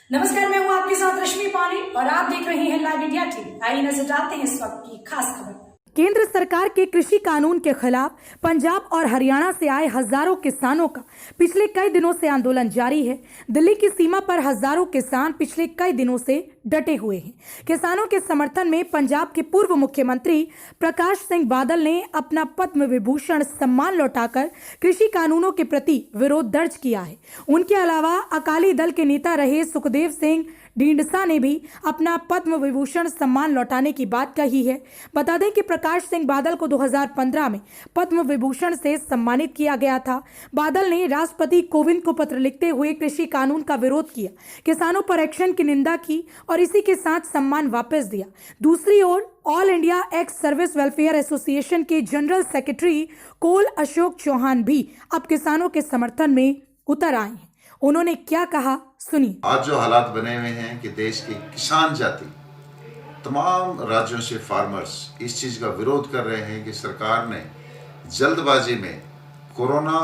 नमस्कार, मैं हूं आपके साथ रश्मि पानी और आप देख रहे हैं लाइव इंडिया टीवी। आइए नजर डालते हैं इस वक्त की खास खबर। केंद्र सरकार के कृषि कानून के खिलाफ पंजाब और हरियाणा से आए हजारों किसानों का पिछले कई दिनों से आंदोलन जारी है। दिल्ली की सीमा पर हजारों किसान पिछले कई दिनों से डटे हुए हैं। किसानों के समर्थन में पंजाब के पूर्व मुख्यमंत्री प्रकाश सिंह बादल ने अपना पद्म विभूषण सम्मान लौटाकर कृषि कानूनों के प्रति विरोध दर्ज किया है। उनके अलावा अकाली दल के नेता रहे सुखदेव सिंह ढींढसा ने भी अपना पद्म विभूषण सम्मान लौटाने की बात कही है। बता दें कि प्रकाश सिंह बादल को 2015 में पद्म विभूषण से सम्मानित किया गया था। बादल ने राष्ट्रपति कोविंद को पत्र लिखते हुए कृषि कानून का विरोध किया, किसानों पर एक्शन की निंदा की और इसी के साथ सम्मान वापस दिया। दूसरी ओर All India Ex Service Welfare Association के general secretary Col Ashok Chauhan भी अब किसानों के समर्थन में उतर आए हैं। उन्होंने क्या कहा, सुनिए। आज जो हालात बने हुए हैं कि देश की किसान जाति तमाम राज्यों से फार्मर्स इस चीज़ का विरोध कर रहे हैं कि सरकार ने जल्दबाजी में कोरोना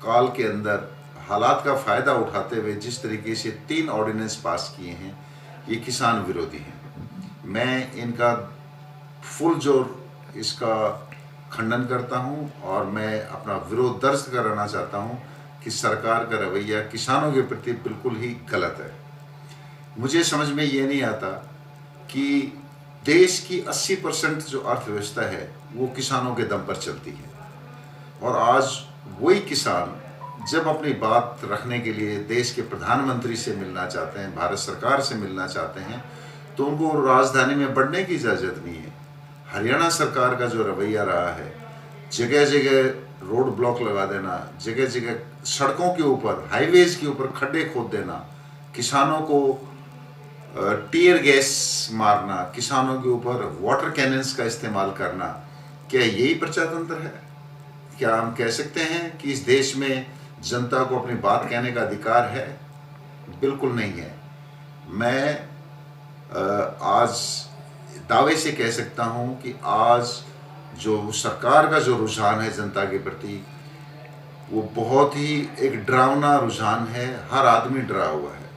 काल के अंदर हालात का फ़ायदा उठाते हुए जिस तरीके से 3 ऑर्डिनेंस पास किए हैं, ये किसान विरोधी हैं। मैं इनका फुल जोर इसका खंडन करता हूं और मैं अपना विरोध दर्ज कराना चाहता हूं कि सरकार का रवैया किसानों के प्रति बिल्कुल ही गलत है। मुझे समझ में ये नहीं आता कि देश की 80% जो अर्थव्यवस्था है वो किसानों के दम पर चलती है और आज वही किसान जब अपनी बात रखने के लिए देश के प्रधानमंत्री से मिलना चाहते हैं, भारत सरकार से मिलना चाहते हैं, तो उनको राजधानी में बढ़ने की इजाज़त नहीं है। हरियाणा सरकार का जो रवैया रहा है, जगह जगह रोड ब्लॉक लगा देना, जगह जगह सड़कों के ऊपर, हाईवेज के ऊपर खड्डे खोद देना, किसानों को टीयर गैस मारना, किसानों के ऊपर वाटर कैनन्स का इस्तेमाल करना, क्या यही प्रजातंत्र है? क्या हम कह सकते हैं कि इस देश में जनता को अपनी बात कहने का अधिकार है? बिल्कुल नहीं है। मैं आज दावे से कह सकता हूं कि आज जो सरकार का जो रुझान है जनता के प्रति, वो बहुत ही एक डरावना रुझान है। हर आदमी डरा हुआ है।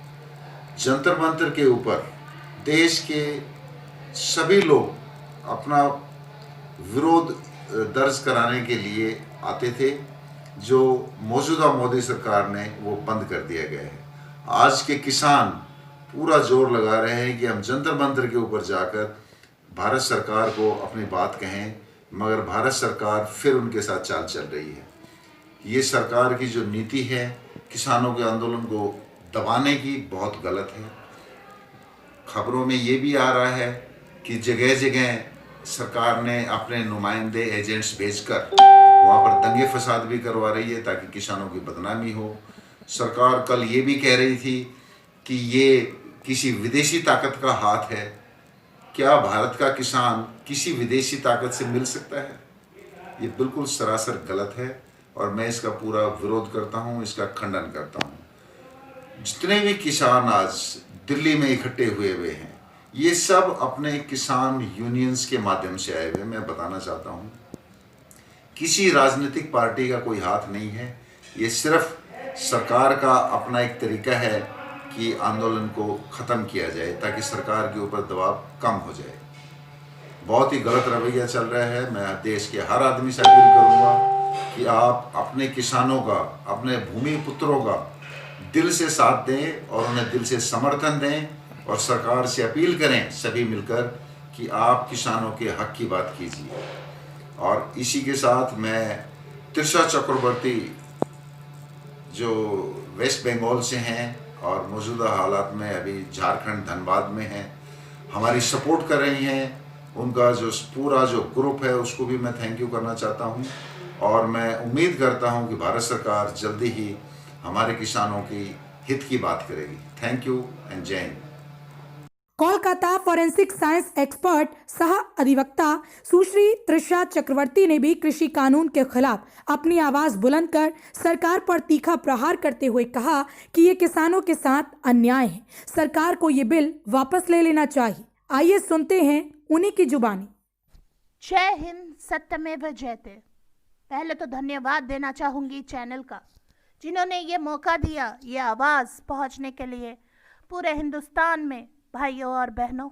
जंतर मंतर के ऊपर देश के सभी लोग अपना विरोध दर्ज कराने के लिए आते थे, जो मौजूदा मोदी सरकार ने वो बंद कर दिया गया है। आज के किसान पूरा जोर लगा रहे हैं कि हम जंतर मंतर के ऊपर जाकर भारत सरकार को अपनी बात कहें, मगर भारत सरकार फिर उनके साथ चाल चल रही है। ये सरकार की जो नीति है किसानों के आंदोलन को दबाने की, बहुत गलत है। खबरों में ये भी आ रहा है कि जगह जगह सरकार ने अपने नुमाइंदे एजेंट्स भेजकर वहाँ पर दंगे फसाद भी करवा रही है ताकि किसानों की बदनामी हो। सरकार कल ये भी कह रही थी कि ये किसी विदेशी ताकत का हाथ है। क्या भारत का किसान किसी विदेशी ताकत से मिल सकता है? ये बिल्कुल सरासर गलत है और मैं इसका पूरा विरोध करता हूँ, इसका खंडन करता हूँ। जितने भी किसान आज दिल्ली में इकट्ठे हुए हैं, ये सब अपने किसान यूनियंस के माध्यम से आए हुए। मैं बताना चाहता हूँ, किसी राजनीतिक पार्टी का कोई हाथ नहीं है। ये सिर्फ सरकार का अपना एक तरीका है कि आंदोलन को ख़त्म किया जाए ताकि सरकार के ऊपर दबाव कम हो जाए। बहुत ही गलत रवैया चल रहा है। मैं देश के हर आदमी से अपील करूंगा कि आप अपने किसानों का, अपने भूमि पुत्रों का दिल से साथ दें और उन्हें दिल से समर्थन दें और सरकार से अपील करें सभी मिलकर कि आप किसानों के हक की बात कीजिए। और इसी के साथ मैं त्रिशा चक्रवर्ती जो वेस्ट बंगाल से हैं और मौजूदा हालात में अभी झारखंड धनबाद में हैं, हमारी सपोर्ट कर रही हैं, उनका जो पूरा जो ग्रुप है उसको भी मैं थैंक यू करना चाहता हूं और मैं उम्मीद करता हूं कि भारत सरकार जल्दी ही हमारे किसानों की हित की बात करेगी। थैंक यू एंड जय Hind. Kolkata forensic science expert सह अधिवक्ता सुश्री त्रिशा चक्रवर्ती ने भी कृषि कानून के खिलाफ अपनी आवाज बुलंद कर सरकार पर तीखा प्रहार करते हुए कहा कि ये किसानों के साथ अन्याय है, सरकार को ये बिल वापस ले लेना चाहिए। आइए सुनते हैं उन्हीं की जुबानी। जय हिंद, सत्यमेव जयते। पहले तो धन्यवाद देना चाहूंगी चैनल का, जिन्होंने ये मौका दिया ये आवाज़ पहुंचने के लिए। पूरे हिंदुस्तान में भाइयों और बहनों,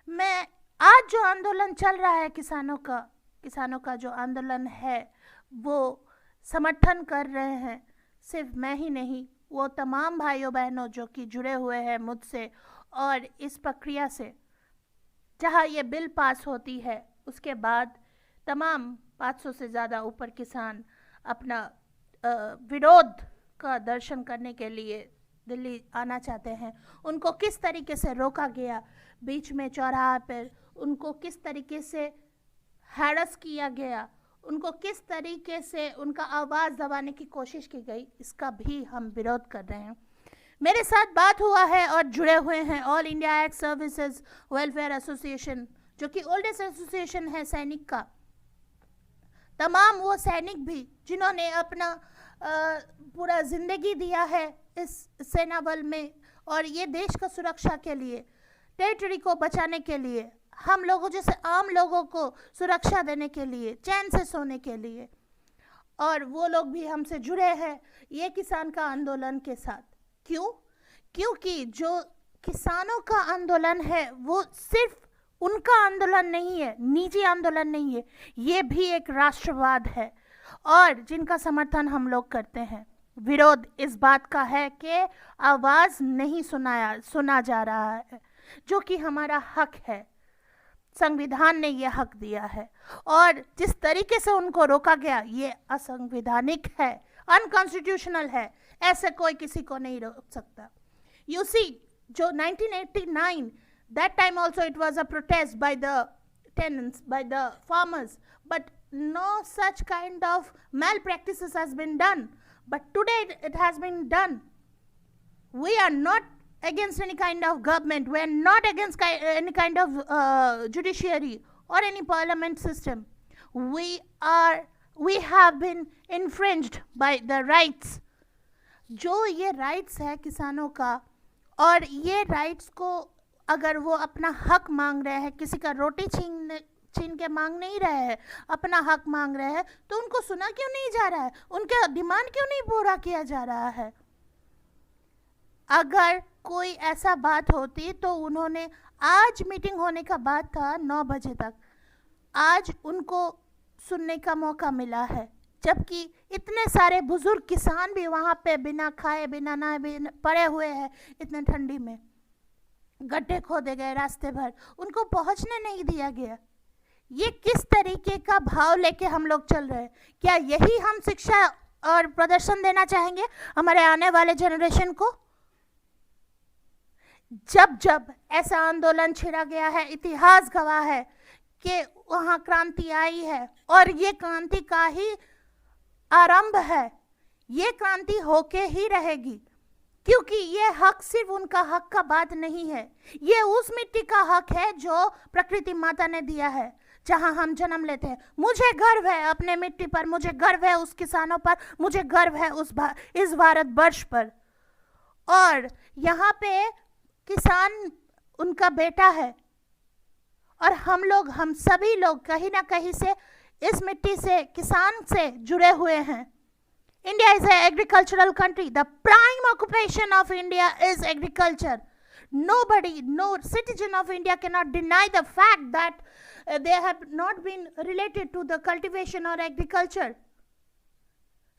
मैं आज जो आंदोलन चल रहा है किसानों का जो आंदोलन है वो समर्थन कर रहे हैं। सिर्फ मैं ही नहीं, वो तमाम भाइयों बहनों जो कि जुड़े हुए हैं मुझसे, और इस प्रक्रिया से जहाँ ये बिल पास होती है उसके बाद तमाम 500 से ज़्यादा ऊपर किसान अपना विरोध का दर्शन करने के लिए दिल्ली आना चाहते हैं। उनको किस तरीके से रोका गया बीच में चौराहा पर, उनको किस तरीके से हैरस किया गया, उनको किस तरीके से उनका आवाज़ दबाने की कोशिश की गई, इसका भी हम विरोध कर रहे हैं। मेरे साथ बात हुआ है और जुड़े हुए हैं all India x services welfare association, जो कि ओल्डेस्ट एसोसिएशन है सैनिक का। तमाम वो सैनिक भी जिन्होंने अपना पूरा ज़िंदगी दिया है इस सेना बल में, और ये देश का सुरक्षा के लिए, टेरिटरी को बचाने के लिए, हम लोगों जैसे आम लोगों को सुरक्षा देने के लिए, चैन से सोने के लिए, और वो लोग भी हमसे जुड़े हैं ये किसान का आंदोलन के साथ। क्यों? क्योंकि जो किसानों का आंदोलन है वो सिर्फ उनका आंदोलन नहीं है, निजी आंदोलन नहीं है, ये भी एक राष्ट्रवाद है, और जिनका समर्थन हम लोग करते हैं। विरोध इस बात का है कि आवाज़ नहीं सुना जा रहा है, जो कि हमारा हक है। संविधान ने ये हक दिया है, और जिस तरीके से उनको रोका गया ये असंवैधानिक है, अनकॉन्स्टिट्यूशनल है, ऐसे कोई किसी को नहीं रोक सकता। यू सी, जो 1989, that time also it was a protest by the tenants, by the farmers, but no such kind of malpractices has been done, but today it has been done. We are not against any kind of government, we are not against any kind of judiciary or any parliament system. We have been infringed by the rights. जो ये rights है किसानों का, और ये rights को अगर वो अपना हक मांग रहे हैं, किसी का रोटी छीन के मांग नहीं रहे हैं, अपना हक मांग रहे हैं, तो उनको सुना क्यों नहीं जा रहा है? उनके डिमांड क्यों नहीं पूरा किया जा रहा है? अगर कोई ऐसा बात होती तो उन्होंने, आज मीटिंग होने का बात था 9 बजे तक, आज उनको सुनने का मौका मिला है, जबकि इतने सारे बुजुर्ग किसान भी वहाँ पे बिना खाए बिना नहाए पड़े हुए हैं, इतने ठंडी में गड्ढे खोदे गए रास्ते भर, उनको पहुँचने नहीं दिया गया। ये किस तरीके का भाव लेके हम लोग चल रहे हैं? क्या यही हम शिक्षा और प्रदर्शन देना चाहेंगे हमारे आने वाले जनरेशन को? जब जब ऐसा आंदोलन छिड़ा गया है, इतिहास गवाह है कि वहाँ क्रांति आई है, और ये क्रांति का ही आरंभ है, ये क्रांति होके ही रहेगी, क्योंकि ये हक सिर्फ उनका हक का बात नहीं है, ये उस मिट्टी का हक है जो प्रकृति माता ने दिया है, जहां हम जन्म लेते हैं। मुझे गर्व है अपने मिट्टी पर, मुझे गर्व है उस किसानों पर, मुझे गर्व है इस भारत वर्ष पर, और यहाँ पे किसान उनका बेटा है, और हम सभी लोग कहीं ना कहीं से इस मिट्टी से, किसान से जुड़े हुए हैं। India is an agricultural country. The prime occupation of India is agriculture. Nobody, no citizen of India cannot deny the fact that they have not been related to the cultivation or agriculture.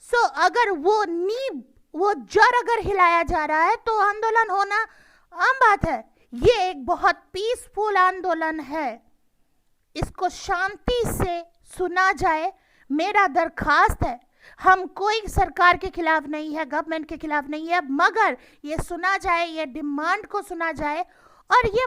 So अगर वो नींव, वो जड़ अगर हिलाया जा रहा है तो आंदोलन होना आम बात है। ये एक बहुत पीसफुल आंदोलन है, इसको शांति से सुना जाए, मेरा दरखास्त है। हम कोई सरकार के खिलाफ नहीं है, गवर्नमेंट के खिलाफ नहीं है, मगर ये सुना जाए, ये डिमांड को सुना जाए, और ये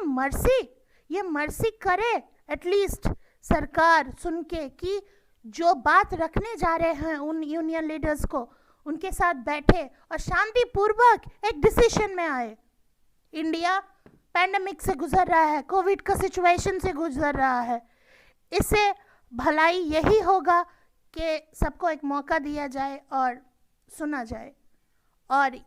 मर्सी करे एटलीस्ट सरकार सुन के, कि जो बात रखने जा रहे हैं उन यूनियन लीडर्स को, उनके साथ बैठे और शांतिपूर्वक एक डिसीजन में आए। इंडिया पैंडेमिक से गुजर रहा है, कोविड का सिचुएशन से गुजर रहा है, इससे भलाई यही होगा कि सबको एक मौका दिया जाए और सुना जाए। और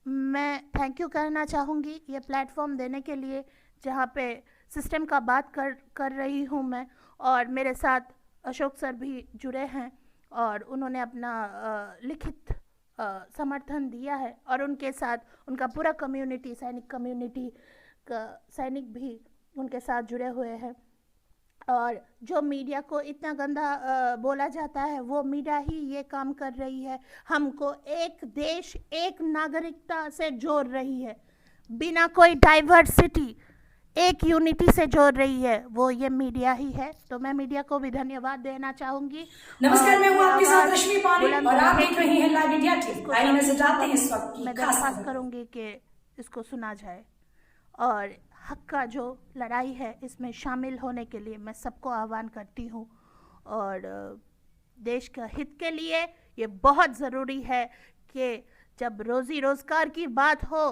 मैं थैंक यू कहना चाहूँगी ये प्लेटफॉर्म देने के लिए, जहाँ पे सिस्टम का बात कर रही हूँ मैं, और मेरे साथ अशोक सर भी जुड़े हैं, और उन्होंने अपना लिखित समर्थन दिया है और उनके साथ उनका पूरा कम्युनिटी, सैनिक कम्युनिटी का सैनिक भी उनके साथ जुड़े हुए हैं। और जो मीडिया को इतना गंदा बोला जाता है, वो मीडिया ही ये काम कर रही है, हमको एक देश एक नागरिकता से जोड़ रही है, बिना कोई डाइवर्सिटी एक यूनिटी से जोड़ रही है, वो ये मीडिया ही है। तो मैं मीडिया को भी धन्यवाद देना चाहूंगी। नमस्कार, मैं हूँ आपके साथ आवाज रश्मि पानी बुलंद और आप रहे। देख रही हैं लाइव इंडिया टीवी। आइए नजर डालते हैं इस वक्त की मैं खास दरख्वास्त खबर। करूंगी कि इसको सुना जाए और हक का जो लड़ाई है इसमें शामिल होने के लिए मैं सबको आह्वान करती हूँ। और देश का हित के लिए ये बहुत ज़रूरी है कि जब रोज़ी रोज़गार की बात हो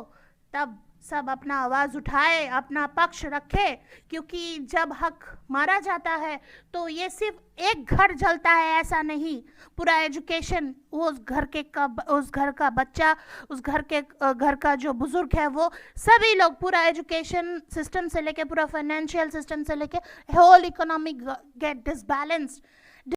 तब सब अपना आवाज़ उठाए, अपना पक्ष रखे, क्योंकि जब हक मारा जाता है तो ये सिर्फ एक घर जलता है ऐसा नहीं, पूरा एजुकेशन, उस घर का बच्चा, उस घर का जो बुजुर्ग है, वो सभी लोग, पूरा एजुकेशन सिस्टम से लेके पूरा फाइनेंशियल सिस्टम से लेके होल इकोनॉमिक गेट डिसबैलेंस्ड।